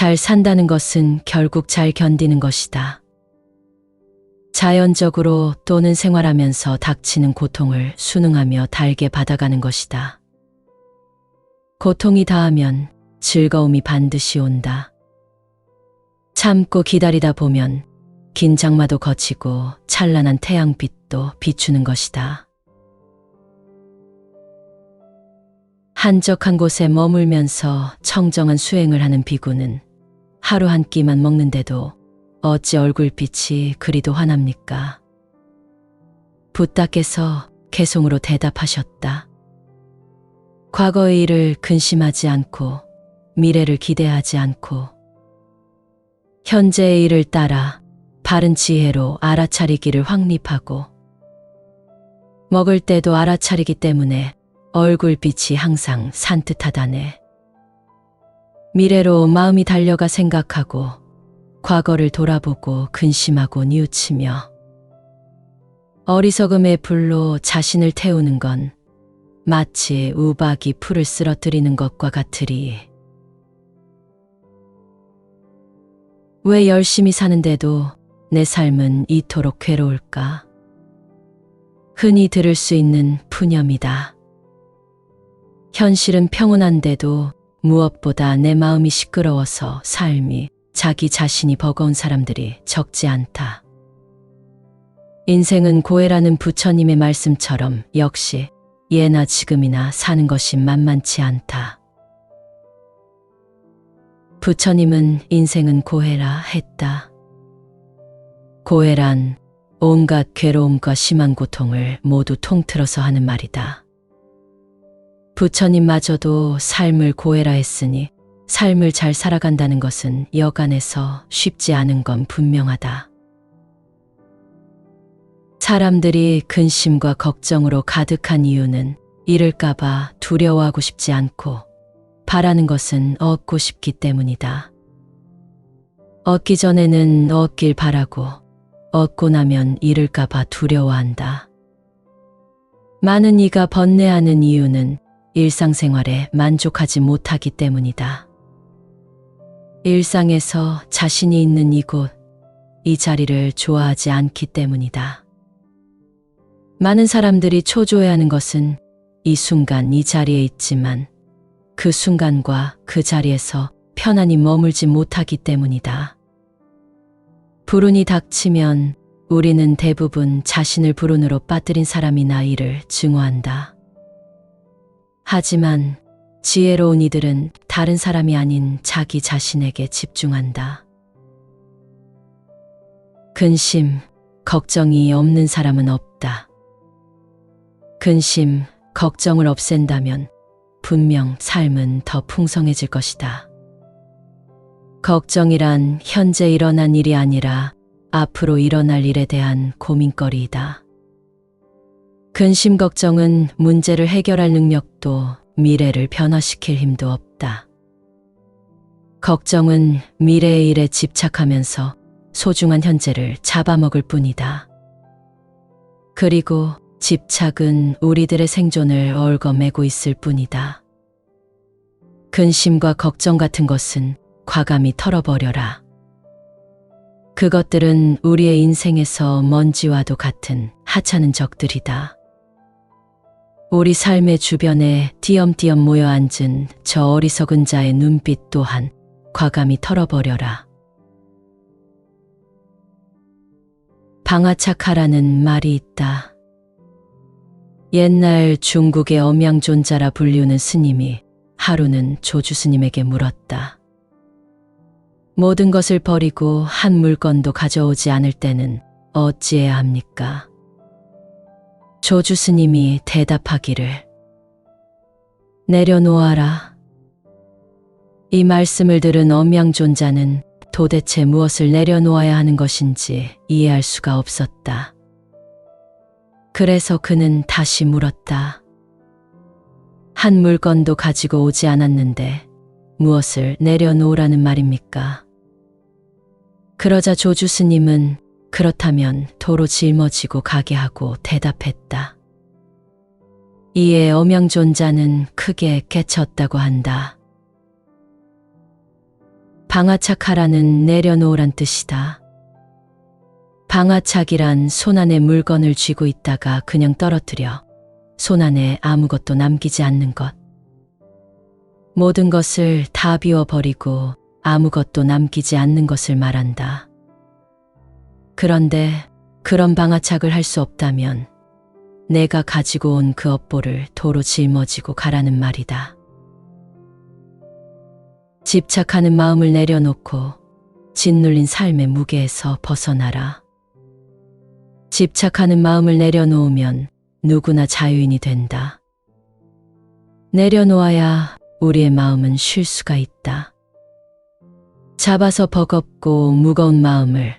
잘 산다는 것은 결국 잘 견디는 것이다. 자연적으로 또는 생활하면서 닥치는 고통을 순응하며 달게 받아가는 것이다. 고통이 다하면 즐거움이 반드시 온다. 참고 기다리다 보면 긴 장마도 거치고 찬란한 태양빛도 비추는 것이다. 한적한 곳에 머물면서 청정한 수행을 하는 비구는 하루 한 끼만 먹는데도 어찌 얼굴빛이 그리도 환합니까? 부따께서 개송으로 대답하셨다. 과거의 일을 근심하지 않고 미래를 기대하지 않고 현재의 일을 따라 바른 지혜로 알아차리기를 확립하고 먹을 때도 알아차리기 때문에 얼굴빛이 항상 산뜻하다네. 미래로 마음이 달려가 생각하고 과거를 돌아보고 근심하고 뉘우치며 어리석음의 불로 자신을 태우는 건 마치 우박이 풀을 쓰러뜨리는 것과 같으리. 왜 열심히 사는데도 내 삶은 이토록 괴로울까? 흔히 들을 수 있는 푸념이다. 현실은 평온한데도 무엇보다 내 마음이 시끄러워서 삶이 자기 자신이 버거운 사람들이 적지 않다. 인생은 고해라는 부처님의 말씀처럼 역시 예나 지금이나 사는 것이 만만치 않다. 부처님은 인생은 고해라 했다. 고해란 온갖 괴로움과 심한 고통을 모두 통틀어서 하는 말이다. 부처님마저도 삶을 고해라 했으니 삶을 잘 살아간다는 것은 여간해서 쉽지 않은 건 분명하다. 사람들이 근심과 걱정으로 가득한 이유는 잃을까봐 두려워하고 싶지 않고 바라는 것은 얻고 싶기 때문이다. 얻기 전에는 얻길 바라고 얻고 나면 잃을까봐 두려워한다. 많은 이가 번뇌하는 이유는 일상생활에 만족하지 못하기 때문이다. 일상에서 자신이 있는 이곳, 이 자리를 좋아하지 않기 때문이다. 많은 사람들이 초조해하는 것은 이 순간 이 자리에 있지만 그 순간과 그 자리에서 편안히 머물지 못하기 때문이다. 불운이 닥치면 우리는 대부분 자신을 불운으로 빠뜨린 사람이나 일을 증오한다. 하지만 지혜로운 이들은 다른 사람이 아닌 자기 자신에게 집중한다. 근심, 걱정이 없는 사람은 없다. 근심, 걱정을 없앤다면 분명 삶은 더 풍성해질 것이다. 걱정이란 현재 일어난 일이 아니라 앞으로 일어날 일에 대한 고민거리이다. 근심 걱정은 문제를 해결할 능력도 미래를 변화시킬 힘도 없다. 걱정은 미래의 일에 집착하면서 소중한 현재를 잡아먹을 뿐이다. 그리고 집착은 우리들의 생존을 얽어매고 있을 뿐이다. 근심과 걱정 같은 것은 과감히 털어버려라. 그것들은 우리의 인생에서 먼지와도 같은 하찮은 적들이다. 우리 삶의 주변에 띄엄띄엄 모여 앉은 저 어리석은 자의 눈빛 또한 과감히 털어버려라. 방아착하라는 말이 있다. 옛날 중국의 엄양존자라 불리우는 스님이 하루는 조주 스님에게 물었다. 모든 것을 버리고 한 물건도 가져오지 않을 때는 어찌해야 합니까? 조주 스님이 대답하기를 내려놓아라. 이 말씀을 들은 엄양존자는 도대체 무엇을 내려놓아야 하는 것인지 이해할 수가 없었다. 그래서 그는 다시 물었다. 한 물건도 가지고 오지 않았는데 무엇을 내려놓으라는 말입니까? 그러자 조주 스님은 그렇다면 도로 짊어지고 가게 하고 대답했다. 이에 엄양존자는 크게 깨쳤다고 한다. 방아착하라는 내려놓으란 뜻이다. 방아착이란 손안에 물건을 쥐고 있다가 그냥 떨어뜨려 손안에 아무것도 남기지 않는 것. 모든 것을 다 비워버리고 아무것도 남기지 않는 것을 말한다. 그런데 그런 방아착을 할 수 없다면 내가 가지고 온 그 업보를 도로 짊어지고 가라는 말이다. 집착하는 마음을 내려놓고 짓눌린 삶의 무게에서 벗어나라. 집착하는 마음을 내려놓으면 누구나 자유인이 된다. 내려놓아야 우리의 마음은 쉴 수가 있다. 잡아서 버겁고 무거운 마음을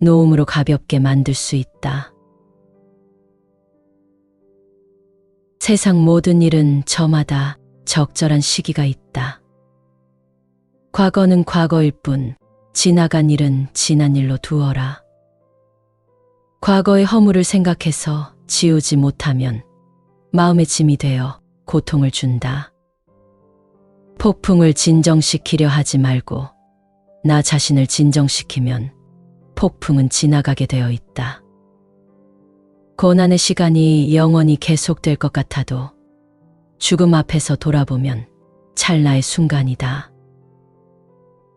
놓음으로 가볍게 만들 수 있다. 세상 모든 일은 저마다 적절한 시기가 있다. 과거는 과거일 뿐 지나간 일은 지난 일로 두어라. 과거의 허물을 생각해서 지우지 못하면 마음의 짐이 되어 고통을 준다. 폭풍을 진정시키려 하지 말고 나 자신을 진정시키면 폭풍은 지나가게 되어 있다. 고난의 시간이 영원히 계속될 것 같아도 죽음 앞에서 돌아보면 찰나의 순간이다.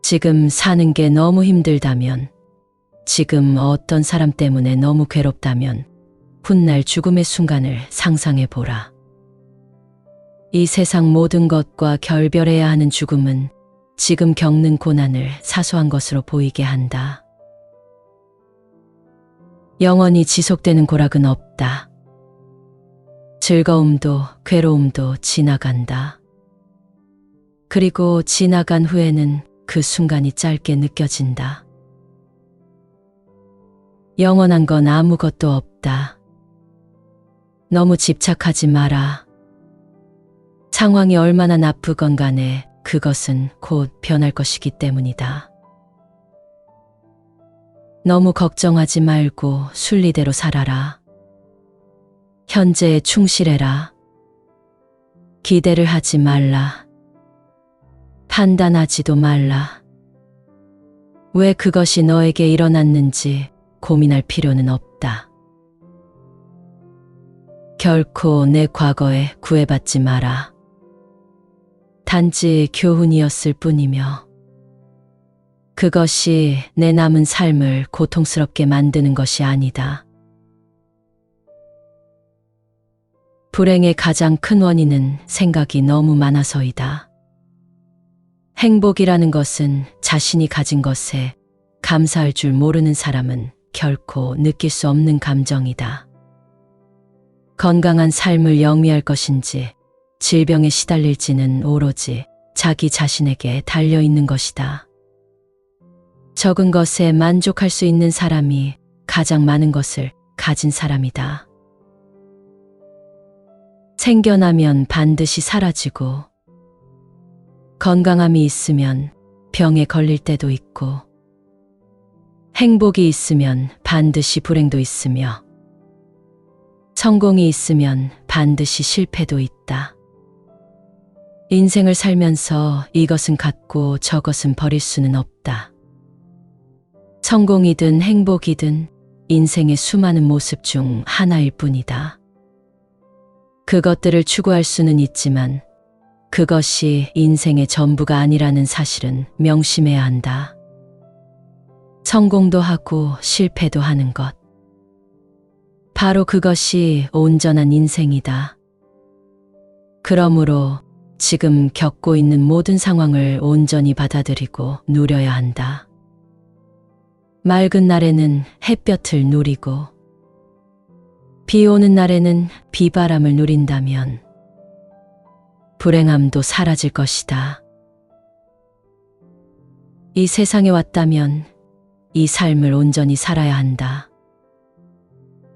지금 사는 게 너무 힘들다면, 지금 어떤 사람 때문에 너무 괴롭다면 훗날 죽음의 순간을 상상해 보라. 이 세상 모든 것과 결별해야 하는 죽음은 지금 겪는 고난을 사소한 것으로 보이게 한다. 영원히 지속되는 고락은 없다. 즐거움도 괴로움도 지나간다. 그리고 지나간 후에는 그 순간이 짧게 느껴진다. 영원한 건 아무것도 없다. 너무 집착하지 마라. 상황이 얼마나 나쁘건 간에 그것은 곧 변할 것이기 때문이다. 너무 걱정하지 말고 순리대로 살아라. 현재에 충실해라. 기대를 하지 말라. 판단하지도 말라. 왜 그것이 너에게 일어났는지 고민할 필요는 없다. 결코 내 과거에 구애받지 마라. 단지 교훈이었을 뿐이며 그것이 내 남은 삶을 고통스럽게 만드는 것이 아니다. 불행의 가장 큰 원인은 생각이 너무 많아서이다. 행복이라는 것은 자신이 가진 것에 감사할 줄 모르는 사람은 결코 느낄 수 없는 감정이다. 건강한 삶을 영위할 것인지 질병에 시달릴지는 오로지 자기 자신에게 달려있는 것이다. 적은 것에 만족할 수 있는 사람이 가장 많은 것을 가진 사람이다. 생겨나면 반드시 사라지고 건강함이 있으면 병에 걸릴 때도 있고 행복이 있으면 반드시 불행도 있으며 성공이 있으면 반드시 실패도 있다. 인생을 살면서 이것은 갖고 저것은 버릴 수는 없다. 성공이든 행복이든 인생의 수많은 모습 중 하나일 뿐이다. 그것들을 추구할 수는 있지만 그것이 인생의 전부가 아니라는 사실은 명심해야 한다. 성공도 하고 실패도 하는 것. 바로 그것이 온전한 인생이다. 그러므로 지금 겪고 있는 모든 상황을 온전히 받아들이고 누려야 한다. 맑은 날에는 햇볕을 누리고 비 오는 날에는 비바람을 누린다면 불행함도 사라질 것이다. 이 세상에 왔다면 이 삶을 온전히 살아야 한다.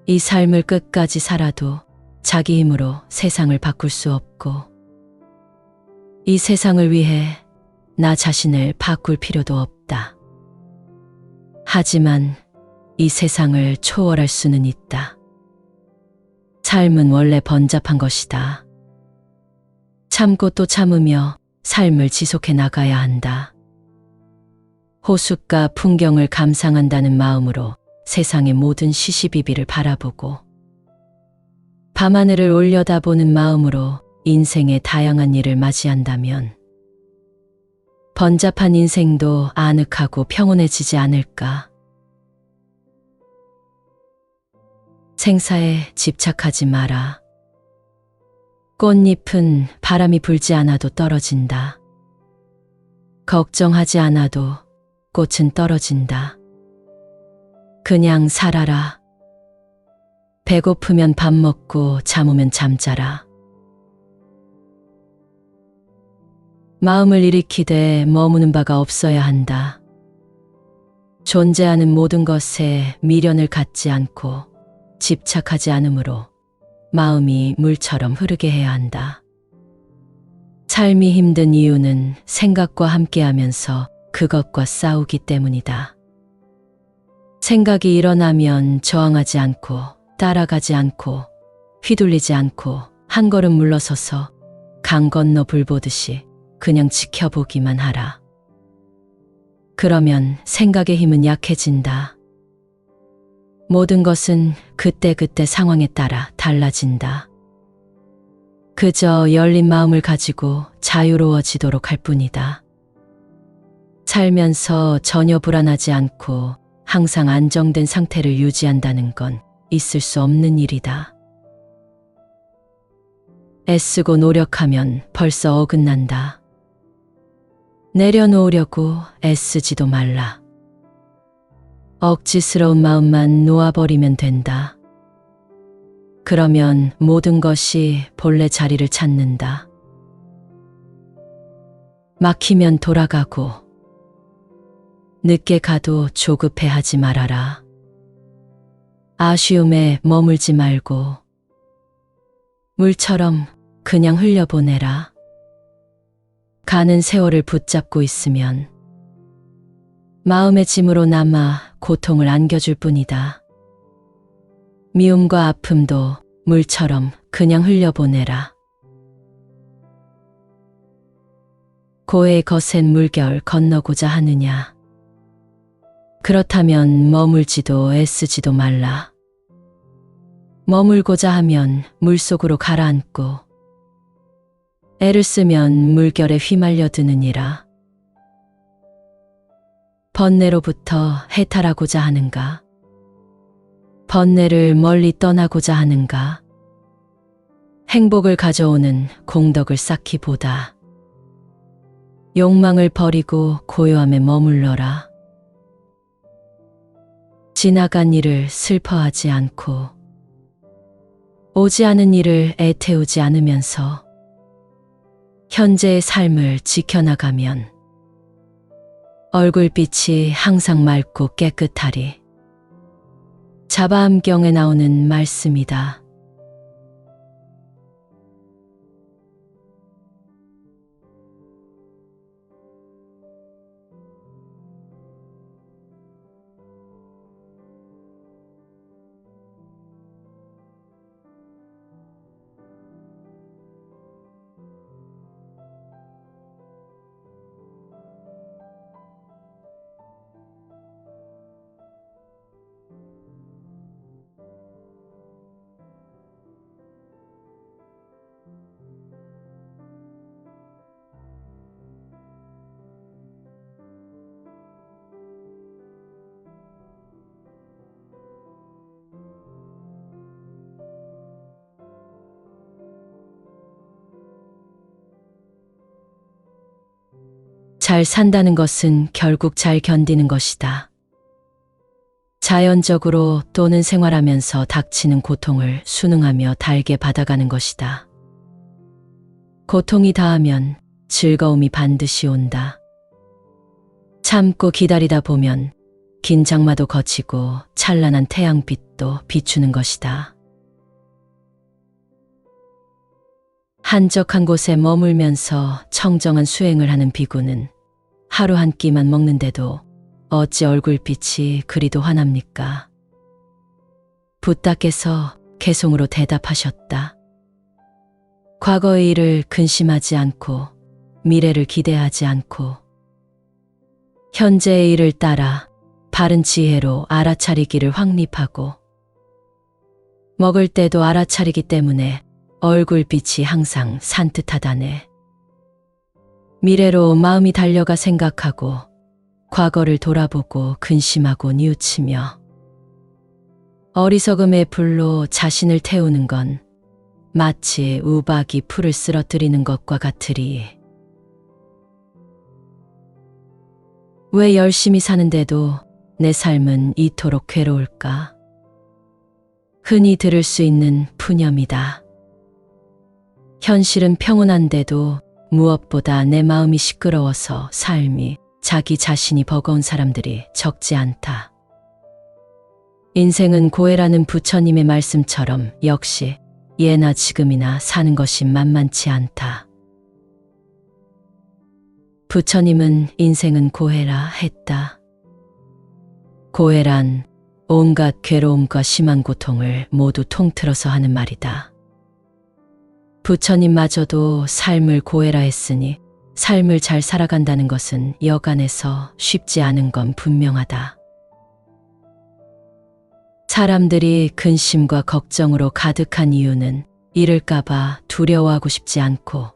이 삶을 끝까지 살아도 자기 힘으로 세상을 바꿀 수 없고 이 세상을 위해 나 자신을 바꿀 필요도 없다. 하지만 이 세상을 초월할 수는 있다. 삶은 원래 번잡한 것이다. 참고 또 참으며 삶을 지속해 나가야 한다. 호숫가 풍경을 감상한다는 마음으로 세상의 모든 시시비비를 바라보고 밤하늘을 올려다보는 마음으로 인생의 다양한 일을 맞이한다면 번잡한 인생도 아늑하고 평온해지지 않을까. 생사에 집착하지 마라. 꽃잎은 바람이 불지 않아도 떨어진다. 걱정하지 않아도 꽃은 떨어진다. 그냥 살아라. 배고프면 밥 먹고 잠오면 잠자라. 마음을 일으키되 머무는 바가 없어야 한다. 존재하는 모든 것에 미련을 갖지 않고 집착하지 않으므로 마음이 물처럼 흐르게 해야 한다. 삶이 힘든 이유는 생각과 함께하면서 그것과 싸우기 때문이다. 생각이 일어나면 저항하지 않고 따라가지 않고 휘둘리지 않고 한 걸음 물러서서 강 건너 불 보듯이 그냥 지켜보기만 하라. 그러면 생각의 힘은 약해진다. 모든 것은 그때그때 상황에 따라 달라진다. 그저 열린 마음을 가지고 자유로워지도록 할 뿐이다. 살면서 전혀 불안하지 않고 항상 안정된 상태를 유지한다는 건 있을 수 없는 일이다. 애쓰고 노력하면 벌써 어긋난다. 내려놓으려고 애쓰지도 말라. 억지스러운 마음만 놓아버리면 된다. 그러면 모든 것이 본래 자리를 찾는다. 막히면 돌아가고 늦게 가도 조급해하지 말아라. 아쉬움에 머물지 말고 물처럼 그냥 흘려보내라. 가는 세월을 붙잡고 있으면 마음의 짐으로 남아 고통을 안겨줄 뿐이다. 미움과 아픔도 물처럼 그냥 흘려보내라. 고해의 거센 물결 건너고자 하느냐? 그렇다면 머물지도 애쓰지도 말라. 머물고자 하면 물속으로 가라앉고 애를 쓰면 물결에 휘말려 드느니라. 번뇌로부터 해탈하고자 하는가? 번뇌를 멀리 떠나고자 하는가? 행복을 가져오는 공덕을 쌓기 보다 욕망을 버리고 고요함에 머물러라. 지나간 일을 슬퍼하지 않고 오지 않은 일을 애태우지 않으면서 현재의 삶을 지켜나가면 얼굴빛이 항상 맑고 깨끗하리. 자바암경에 나오는 말씀이다. 잘 산다는 것은 결국 잘 견디는 것이다. 자연적으로 또는 생활하면서 닥치는 고통을 순응하며 달게 받아가는 것이다. 고통이 다하면 즐거움이 반드시 온다. 참고 기다리다 보면 긴 장마도 거치고 찬란한 태양빛도 비추는 것이다. 한적한 곳에 머물면서 청정한 수행을 하는 비구는 하루 한 끼만 먹는데도 어찌 얼굴빛이 그리도 환합니까? 부따께서 개송으로 대답하셨다. 과거의 일을 근심하지 않고 미래를 기대하지 않고 현재의 일을 따라 바른 지혜로 알아차리기를 확립하고 먹을 때도 알아차리기 때문에 얼굴빛이 항상 산뜻하다네. 미래로 마음이 달려가 생각하고 과거를 돌아보고 근심하고 뉘우치며 어리석음의 불로 자신을 태우는 건 마치 우박이 풀을 쓰러뜨리는 것과 같으리. 왜 열심히 사는데도 내 삶은 이토록 괴로울까? 흔히 들을 수 있는 푸념이다. 현실은 평온한데도 무엇보다 내 마음이 시끄러워서 삶이 자기 자신이 버거운 사람들이 적지 않다. 인생은 고해라는 부처님의 말씀처럼 역시 예나 지금이나 사는 것이 만만치 않다. 부처님은 인생은 고해라 했다. 고해란 온갖 괴로움과 심한 고통을 모두 통틀어서 하는 말이다. 부처님마저도 삶을 고해라 했으니 삶을 잘 살아간다는 것은 여간해서 쉽지 않은 건 분명하다. 사람들이 근심과 걱정으로 가득한 이유는 잃을까봐 두려워하고 싶지 않고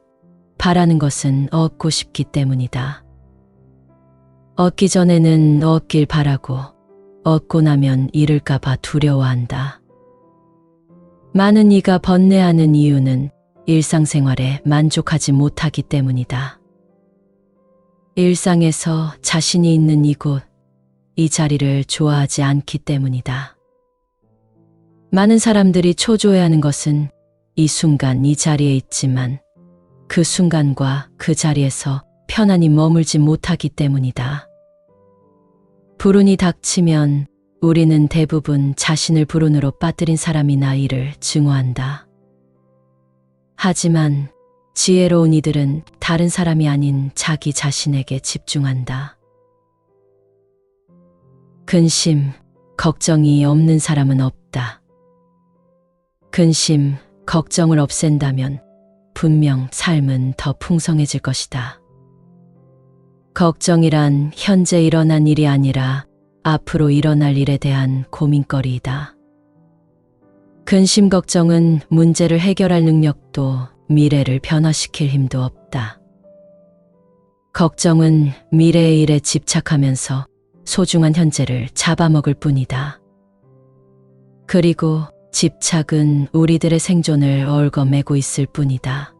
바라는 것은 얻고 싶기 때문이다. 얻기 전에는 얻길 바라고 얻고 나면 잃을까봐 두려워한다. 많은 이가 번뇌하는 이유는 일상생활에 만족하지 못하기 때문이다. 일상에서 자신이 있는 이곳, 이 자리를 좋아하지 않기 때문이다. 많은 사람들이 초조해하는 것은 이 순간 이 자리에 있지만 그 순간과 그 자리에서 편안히 머물지 못하기 때문이다. 불운이 닥치면 우리는 대부분 자신을 불운으로 빠뜨린 사람이나 일을 증오한다. 하지만 지혜로운 이들은 다른 사람이 아닌 자기 자신에게 집중한다. 근심, 걱정이 없는 사람은 없다. 근심, 걱정을 없앤다면 분명 삶은 더 풍성해질 것이다. 걱정이란 현재 일어난 일이 아니라 앞으로 일어날 일에 대한 고민거리이다. 근심 걱정은 문제를 해결할 능력도 미래를 변화시킬 힘도 없다. 걱정은 미래의 일에 집착하면서 소중한 현재를 잡아먹을 뿐이다. 그리고 집착은 우리들의 생존을 얽어매고 있을 뿐이다.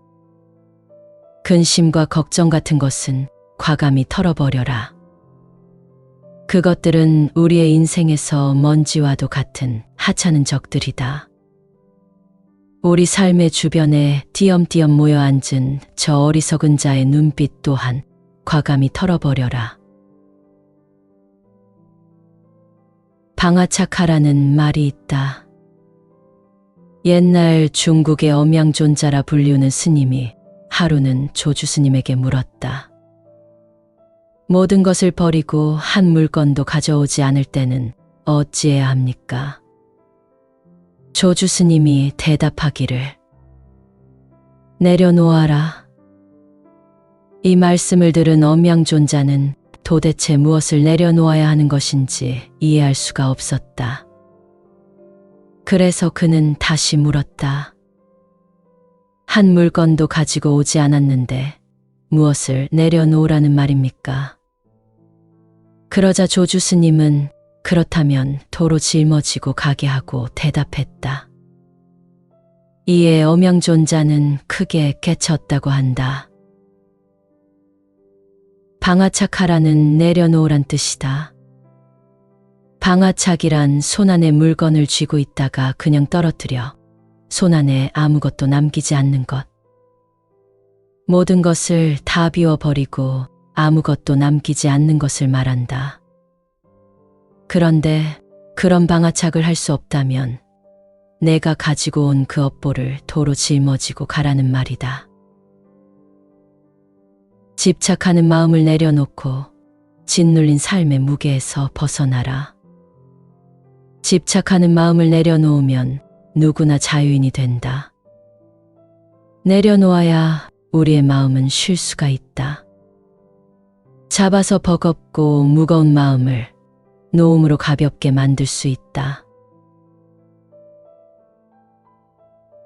근심과 걱정 같은 것은 과감히 털어버려라. 그것들은 우리의 인생에서 먼지와도 같은 하찮은 적들이다. 우리 삶의 주변에 띄엄띄엄 모여 앉은 저 어리석은 자의 눈빛 또한 과감히 털어버려라. 방아차카라는 말이 있다. 옛날 중국의 엄양존자라 불리우는 스님이 하루는 조주 스님에게 물었다. 모든 것을 버리고 한 물건도 가져오지 않을 때는 어찌해야 합니까? 조주 스님이 대답하기를 내려놓아라. 이 말씀을 들은 엄양존자는 도대체 무엇을 내려놓아야 하는 것인지 이해할 수가 없었다. 그래서 그는 다시 물었다. 한 물건도 가지고 오지 않았는데 무엇을 내려놓으라는 말입니까? 그러자 조주 스님은 그렇다면 도로 짊어지고 가게 하고 대답했다. 이에 엄양존자는 크게 깨쳤다고 한다. 방아차카라는 내려놓으란 뜻이다. 방아착이란 손안에 물건을 쥐고 있다가 그냥 떨어뜨려 손안에 아무것도 남기지 않는 것. 모든 것을 다 비워버리고 아무것도 남기지 않는 것을 말한다. 그런데 그런 방아착을 할 수 없다면 내가 가지고 온 그 업보를 도로 짊어지고 가라는 말이다. 집착하는 마음을 내려놓고 짓눌린 삶의 무게에서 벗어나라. 집착하는 마음을 내려놓으면 누구나 자유인이 된다. 내려놓아야 우리의 마음은 쉴 수가 있다. 잡아서 버겁고 무거운 마음을 놓음으로 가볍게 만들 수 있다.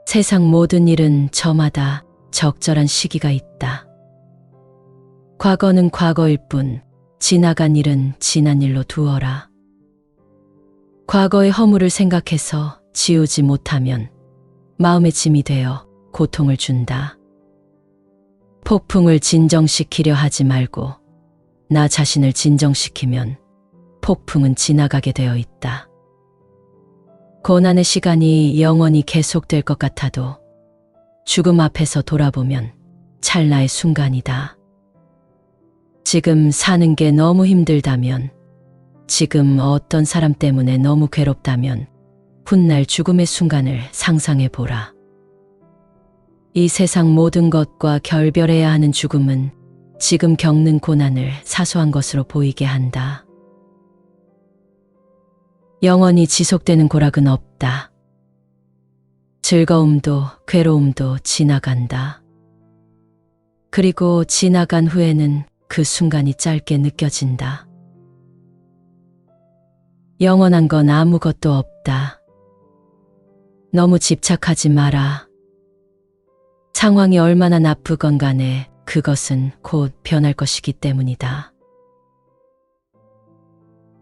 세상 모든 일은 저마다 적절한 시기가 있다. 과거는 과거일 뿐 지나간 일은 지난 일로 두어라. 과거의 허물을 생각해서 지우지 못하면 마음의 짐이 되어 고통을 준다. 폭풍을 진정시키려 하지 말고 나 자신을 진정시키면 폭풍은 지나가게 되어 있다. 고난의 시간이 영원히 계속될 것 같아도 죽음 앞에서 돌아보면 찰나의 순간이다. 지금 사는 게 너무 힘들다면, 지금 어떤 사람 때문에 너무 괴롭다면 훗날 죽음의 순간을 상상해 보라. 이 세상 모든 것과 결별해야 하는 죽음은 지금 겪는 고난을 사소한 것으로 보이게 한다. 영원히 지속되는 고락은 없다. 즐거움도 괴로움도 지나간다. 그리고 지나간 후에는 그 순간이 짧게 느껴진다. 영원한 건 아무것도 없다. 너무 집착하지 마라. 상황이 얼마나 나쁘건 간에 그것은 곧 변할 것이기 때문이다.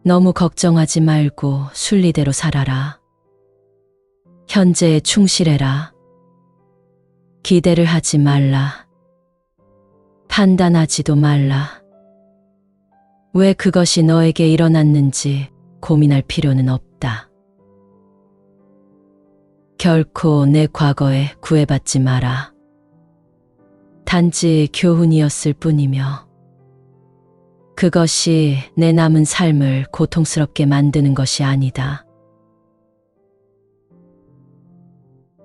너무 걱정하지 말고 순리대로 살아라. 현재에 충실해라. 기대를 하지 말라. 판단하지도 말라. 왜 그것이 너에게 일어났는지 고민할 필요는 없다. 결코 내 과거에 구애받지 마라. 단지 교훈이었을 뿐이며 그것이 내 남은 삶을 고통스럽게 만드는 것이 아니다.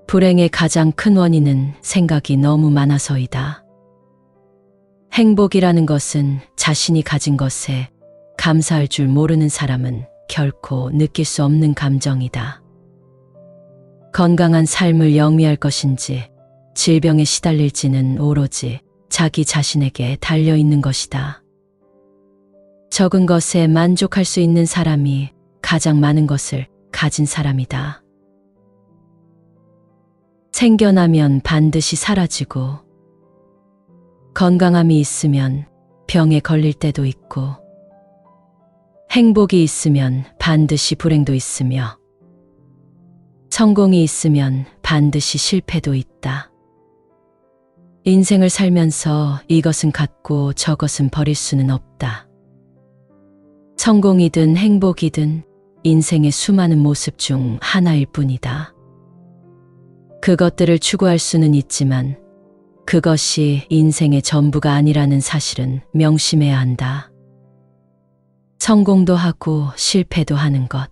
불행의 가장 큰 원인은 생각이 너무 많아서이다. 행복이라는 것은 자신이 가진 것에 감사할 줄 모르는 사람은 결코 느낄 수 없는 감정이다. 건강한 삶을 영위할 것인지 질병에 시달릴지는 오로지 자기 자신에게 달려있는 것이다. 적은 것에 만족할 수 있는 사람이 가장 많은 것을 가진 사람이다. 생겨나면 반드시 사라지고 건강함이 있으면 병에 걸릴 때도 있고 행복이 있으면 반드시 불행도 있으며 성공이 있으면 반드시 실패도 있다. 인생을 살면서 이것은 갖고 저것은 버릴 수는 없다. 성공이든 행복이든 인생의 수많은 모습 중 하나일 뿐이다. 그것들을 추구할 수는 있지만 그것이 인생의 전부가 아니라는 사실은 명심해야 한다. 성공도 하고 실패도 하는 것.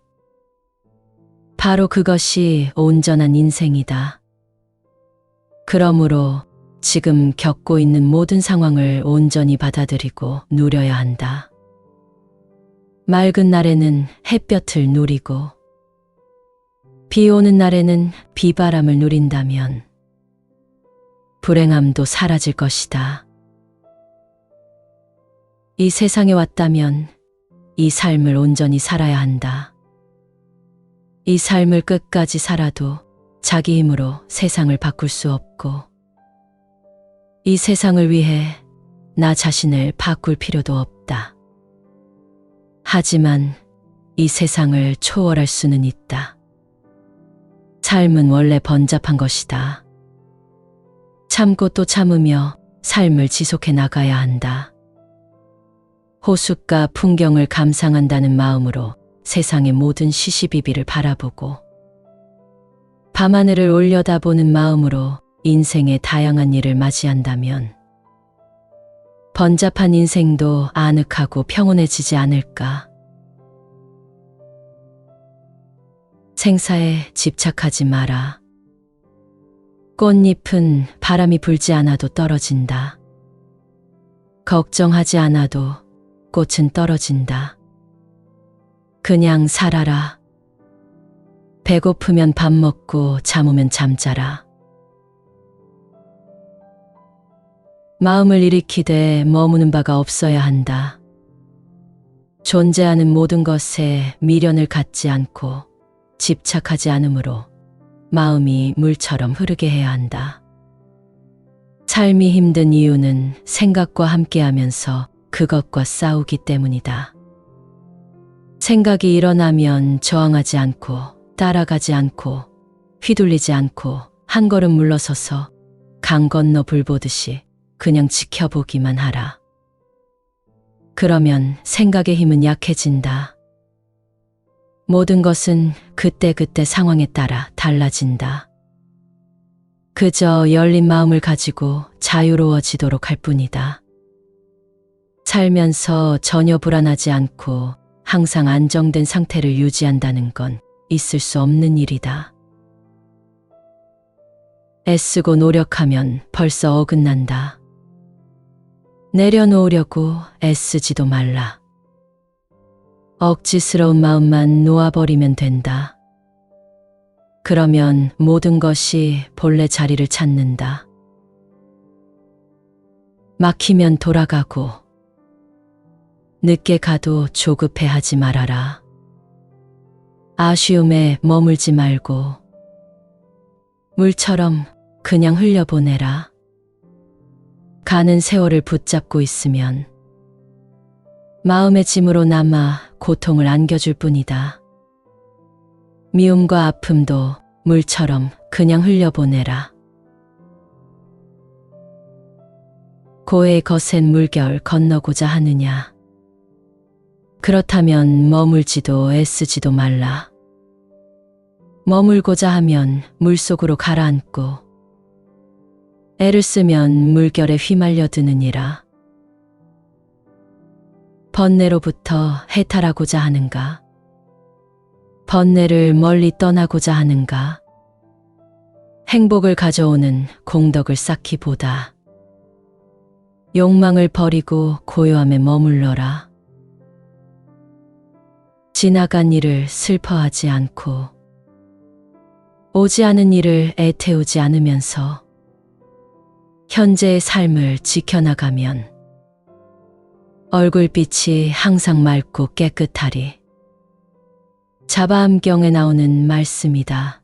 바로 그것이 온전한 인생이다. 그러므로 지금 겪고 있는 모든 상황을 온전히 받아들이고 누려야 한다. 맑은 날에는 햇볕을 누리고 비 오는 날에는 비바람을 누린다면 불행함도 사라질 것이다. 이 세상에 왔다면 이 삶을 온전히 살아야 한다. 이 삶을 끝까지 살아도 자기 힘으로 세상을 바꿀 수 없고 이 세상을 위해 나 자신을 바꿀 필요도 없다. 하지만 이 세상을 초월할 수는 있다. 삶은 원래 번잡한 것이다. 참고 또 참으며 삶을 지속해 나가야 한다. 호숫가 풍경을 감상한다는 마음으로 세상의 모든 시시비비를 바라보고 밤하늘을 올려다보는 마음으로 인생의 다양한 일을 맞이한다면 번잡한 인생도 아늑하고 평온해지지 않을까. 생사에 집착하지 마라. 꽃잎은 바람이 불지 않아도 떨어진다. 걱정하지 않아도 꽃은 떨어진다. 그냥 살아라. 배고프면 밥 먹고 잠오면 잠자라. 마음을 일으키되 머무는 바가 없어야 한다. 존재하는 모든 것에 미련을 갖지 않고 집착하지 않으므로 마음이 물처럼 흐르게 해야 한다. 삶이 힘든 이유는 생각과 함께하면서 그것과 싸우기 때문이다. 생각이 일어나면 저항하지 않고 따라가지 않고 휘둘리지 않고 한 걸음 물러서서 강 건너 불 보듯이 그냥 지켜보기만 하라. 그러면 생각의 힘은 약해진다. 모든 것은 그때그때 상황에 따라 달라진다. 그저 열린 마음을 가지고 자유로워지도록 할 뿐이다. 살면서 전혀 불안하지 않고 항상 안정된 상태를 유지한다는 건 있을 수 없는 일이다. 애쓰고 노력하면 벌써 어긋난다. 내려놓으려고 애쓰지도 말라. 억지스러운 마음만 놓아버리면 된다. 그러면 모든 것이 본래 자리를 찾는다. 막히면 돌아가고 늦게 가도 조급해하지 말아라. 아쉬움에 머물지 말고 물처럼 그냥 흘려보내라. 가는 세월을 붙잡고 있으면 마음의 짐으로 남아 고통을 안겨줄 뿐이다. 미움과 아픔도 물처럼 그냥 흘려보내라. 고해의 거센 물결 건너고자 하느냐? 그렇다면 머물지도 애쓰지도 말라. 머물고자 하면 물속으로 가라앉고 애를 쓰면 물결에 휘말려 드느니라. 번뇌로부터 해탈하고자 하는가? 번뇌를 멀리 떠나고자 하는가? 행복을 가져오는 공덕을 쌓기 보다 욕망을 버리고 고요함에 머물러라. 지나간 일을 슬퍼하지 않고 오지 않은 일을 애태우지 않으면서 현재의 삶을 지켜나가면 얼굴빛이 항상 맑고 깨끗하리. 자바암경에 나오는 말씀이다.